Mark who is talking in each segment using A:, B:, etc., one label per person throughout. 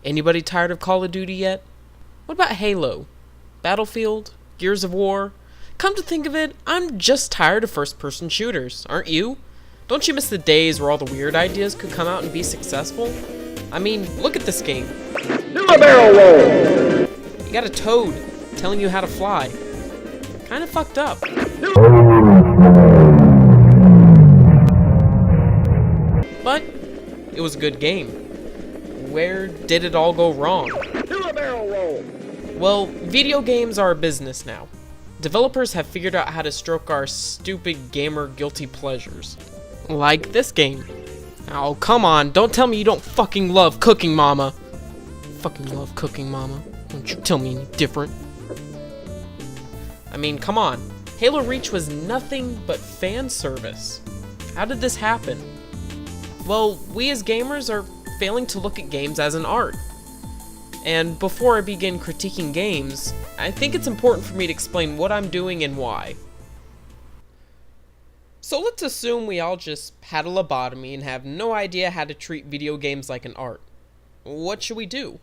A: Anybody tired of Call of Duty yet? What about Halo? Battlefield? Gears of War? Come to think of it, I'm just tired of first-person shooters, aren't you? Don't you miss the days where all the weird ideas could come out and be successful? I mean, look at this game.
B: Do a barrel roll!
A: You got a toad telling you how to fly. Kinda fucked up. But it was a good game. Where did it all go wrong?
B: Do a barrel roll!
A: Well, video games are a business now. Developers have figured out how to stroke our stupid gamer guilty pleasures. Like this game. Oh, come on, don't tell me you don't fucking love Cooking Mama. Fucking love Cooking Mama. Don't you tell me any different. I mean, come on. Halo Reach was nothing but fan service. How did this happen? Well, we as gamers are failing to look at games as an art. And before I begin critiquing games, I think it's important for me to explain what I'm doing and why. So let's assume we all just had a lobotomy and have no idea how to treat video games like an art. What should we do?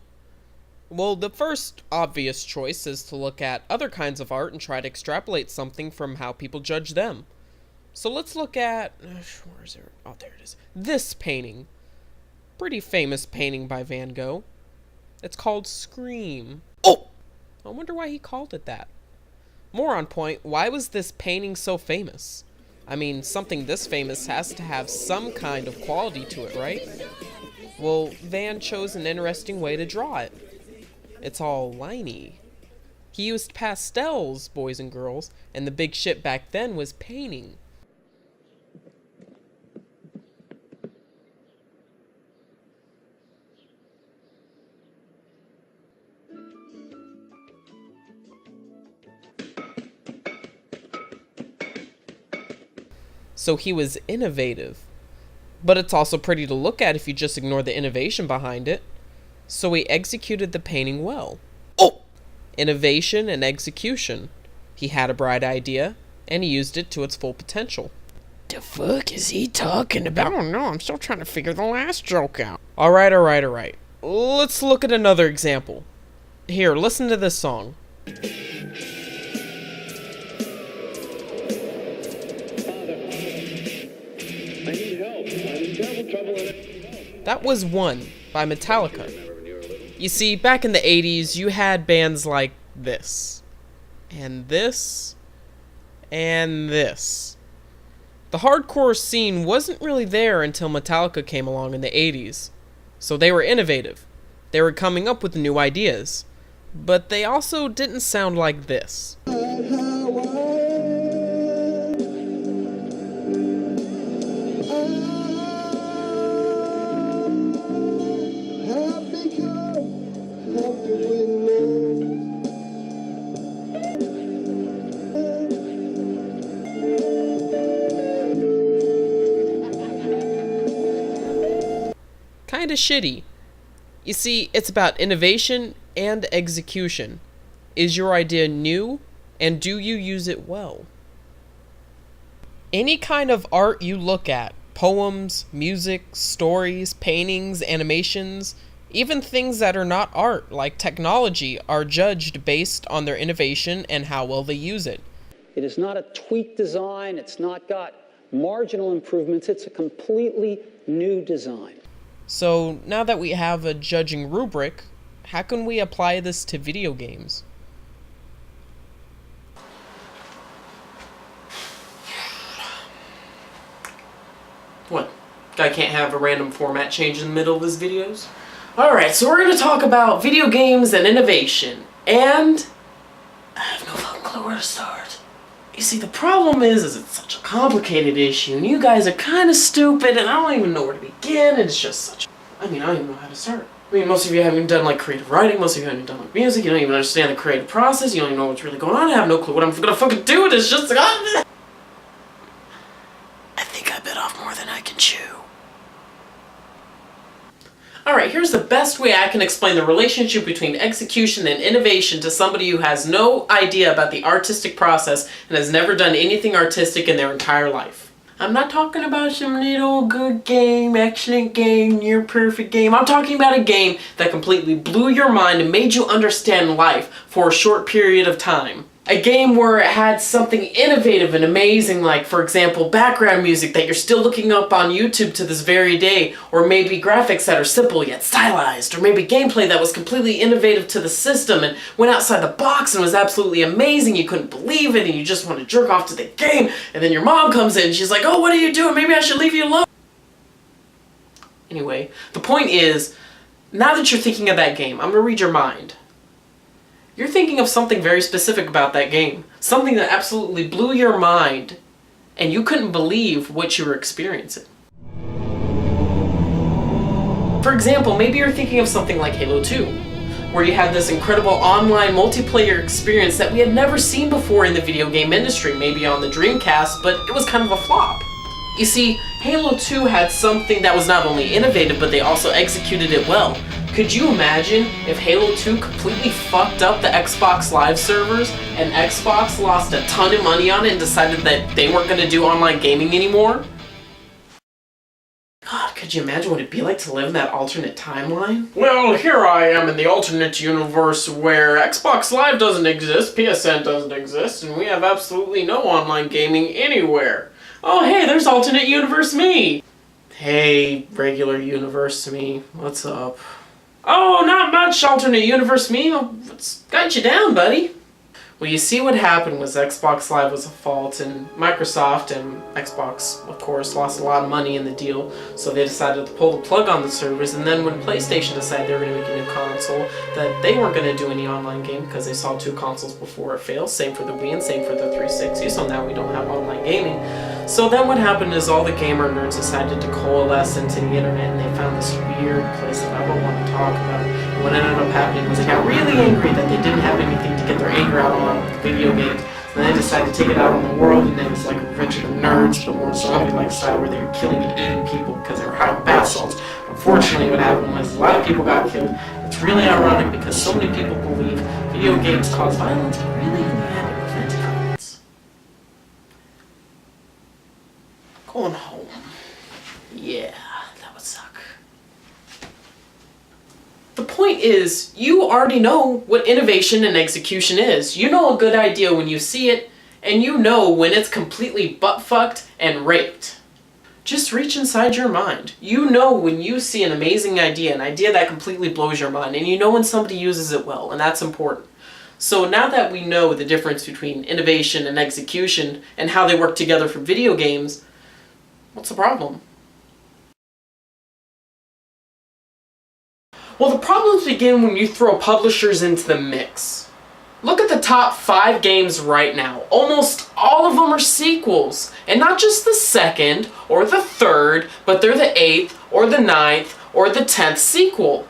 A: Well, the first obvious choice is to look at other kinds of art and try to extrapolate something from how people judge them. So let's look at... where is it? Oh, there it is. This painting. Pretty famous painting by Van Gogh. It's called Scream. Oh! I wonder why he called it that. More on point, why was this painting so famous? I mean, something this famous has to have some kind of quality to it, right? Well, Van chose an interesting way to draw it. It's all liney. He used pastels, boys and girls, and the big shit back then was painting. So he was innovative. But it's also pretty to look at if you just ignore the innovation behind it. So he executed the painting well. Oh! Innovation and execution. He had a bright idea, and he used it to its full potential.
C: The fuck is he talking about? I don't know, I'm still trying to figure the last joke out.
A: Alright. Let's look at another example. Here, listen to this song. That was One by Metallica. You see, back in the 80s, you had bands like this, and this, and this. The hardcore scene wasn't really there until Metallica came along in the 80s. So they were innovative. They were coming up with new ideas. But they also didn't sound like this. Kinda shitty. You see, it's about innovation and execution. Is your idea new, and do you use it well? Any kind of art you look at, poems, music, stories, paintings, animations, even things that are not art, like technology, are judged based on their innovation and how well they use it.
D: It is not a tweaked design, it's not got marginal improvements, it's a completely new design.
A: So, now that we have a judging rubric, how can we apply this to video games? What? Guy can't have a random format change in the middle of his videos? Alright, so we're going to talk about video games and innovation. And I have no fucking clue where to start. You see, the problem is it's such a complicated issue, and you guys are kind of stupid, and I don't even know where to begin, and it's just such I don't even know how to start. I mean, most of you haven't done, like, creative writing, most of you haven't done, like, music, you don't even understand the creative process, you don't even know what's really going on, I have no clue what I'm gonna fucking do, it's just like, I think I bit off more than I can chew. Alright, here's the best way I can explain the relationship between execution and innovation to somebody who has no idea about the artistic process and has never done anything artistic in their entire life. I'm not talking about some little good game, excellent game, near perfect game. I'm talking about a game that completely blew your mind and made you understand life for a short period of time. A game where it had something innovative and amazing, like, for example, background music that you're still looking up on YouTube to this very day, or maybe graphics that are simple yet stylized, or maybe gameplay that was completely innovative to the system and went outside the box and was absolutely amazing. You couldn't believe it and you just want to jerk off to the game, and then your mom comes in and she's like, "Oh, what are you doing? Maybe I should leave you alone." Anyway, the point is, now that you're thinking of that game, I'm going to read your mind. You're thinking of something very specific about that game. Something that absolutely blew your mind, and you couldn't believe what you were experiencing. For example, maybe you're thinking of something like Halo 2, where you had this incredible online multiplayer experience that we had never seen before in the video game industry, maybe on the Dreamcast, but it was kind of a flop. You see, Halo 2 had something that was not only innovative, but they also executed it well. Could you imagine if Halo 2 completely fucked up the Xbox Live servers and Xbox lost a ton of money on it and decided that they weren't going to do online gaming anymore? God, could you imagine what it'd be like to live in that alternate timeline? Well, here I am in the alternate universe where Xbox Live doesn't exist, PSN doesn't exist, and we have absolutely no online gaming anywhere. Oh hey, there's alternate universe me! Hey, regular universe me, what's up? Oh, not much, alternate universe me. What's got you down, buddy? Well, you see, what happened was Xbox Live was a fault, and Microsoft and Xbox, of course, lost a lot of money in the deal, so they decided to pull the plug on the servers. And then when PlayStation decided they were going to make a new console, that they weren't going to do any online game because they saw 2 consoles before it failed. Same for the Wii and same for the 360, so now we don't have online gaming. So then what happened is all the gamer nerds decided to coalesce into the internet, and they found this weird place that I don't want to talk about. And what ended up happening was they got really angry that they didn't have anything to get their anger out on video games. And they decided to take it out on the world, and it was like Revenge of the Nerds, but more zombie-like style, where they were killing and eating people because they were high on bath salts. Unfortunately, what happened was a lot of people got killed. It's really ironic because so many people believe video games cause violence, but really in the end it prevents violence. Going home. Yeah, that would suck. The point is, you already know what innovation and execution is. You know a good idea when you see it, and you know when it's completely butt-fucked and raped. Just reach inside your mind. You know when you see an amazing idea, an idea that completely blows your mind, and you know when somebody uses it well, and that's important. So now that we know the difference between innovation and execution, and how they work together for video games, what's the problem? Well, the problems begin when you throw publishers into the mix. Look at the top 5 games right now. Almost all of them are sequels. And not just the 2nd or the 3rd, but they're the 8th or the 9th or the 10th sequel.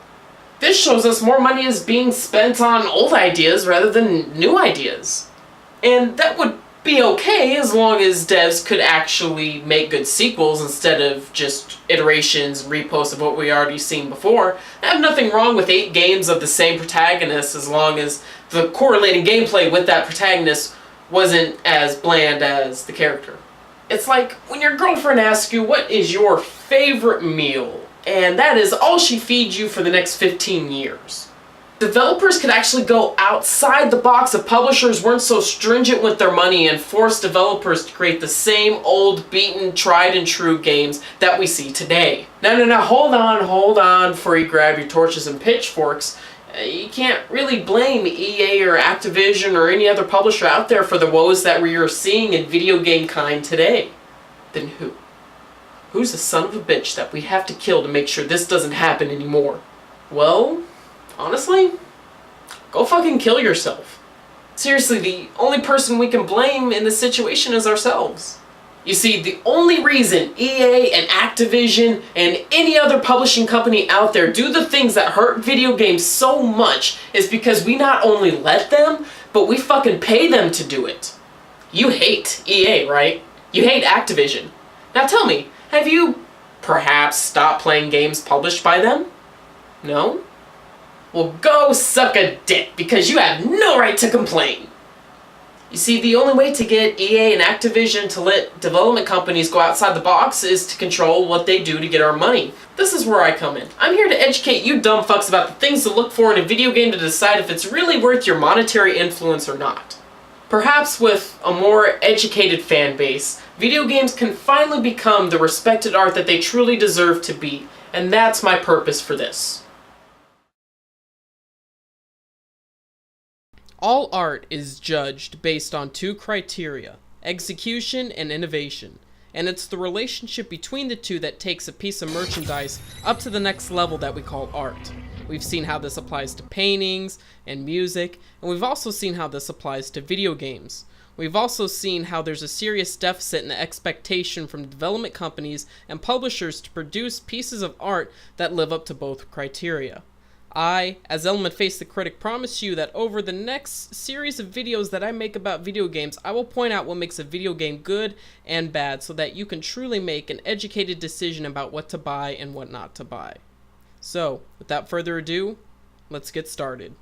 A: This shows us more money is being spent on old ideas rather than new ideas. And that would be okay as long as devs could actually make good sequels instead of just iterations and reposts of what we already seen before. I have nothing wrong with 8 games of the same protagonist as long as the correlating gameplay with that protagonist wasn't as bland as the character. It's like when your girlfriend asks you what is your favorite meal, and that is all she feeds you for the next 15 years. Developers could actually go outside the box if publishers weren't so stringent with their money and force developers to create the same old, beaten, tried and true games that we see today. Now, hold on before you grab your torches and pitchforks. You can't really blame EA or Activision or any other publisher out there for the woes that we are seeing in video game kind today. Then who? Who's the son of a bitch that we have to kill to make sure this doesn't happen anymore? Well, honestly, go fucking kill yourself. Seriously, the only person we can blame in this situation is ourselves. You see, the only reason EA and Activision and any other publishing company out there do the things that hurt video games so much is because we not only let them, but we fucking pay them to do it. You hate EA, right? You hate Activision. Now tell me, have you perhaps stopped playing games published by them? No? Well, go suck a dick, because you have no right to complain. You see, the only way to get EA and Activision to let development companies go outside the box is to control what they do to get our money. This is where I come in. I'm here to educate you dumb fucks about the things to look for in a video game to decide if it's really worth your monetary influence or not. Perhaps with a more educated fan base, video games can finally become the respected art that they truly deserve to be, and that's my purpose for this. All art is judged based on two criteria: execution and innovation. And it's the relationship between the two that takes a piece of merchandise up to the next level that we call art. We've seen how this applies to paintings and music, and we've also seen how this applies to video games. We've also seen how there's a serious deficit in the expectation from development companies and publishers to produce pieces of art that live up to both criteria. I, as Element Face the Critic, promise you that over the next series of videos that I make about video games, I will point out what makes a video game good and bad so that you can truly make an educated decision about what to buy and what not to buy. So, without further ado, let's get started.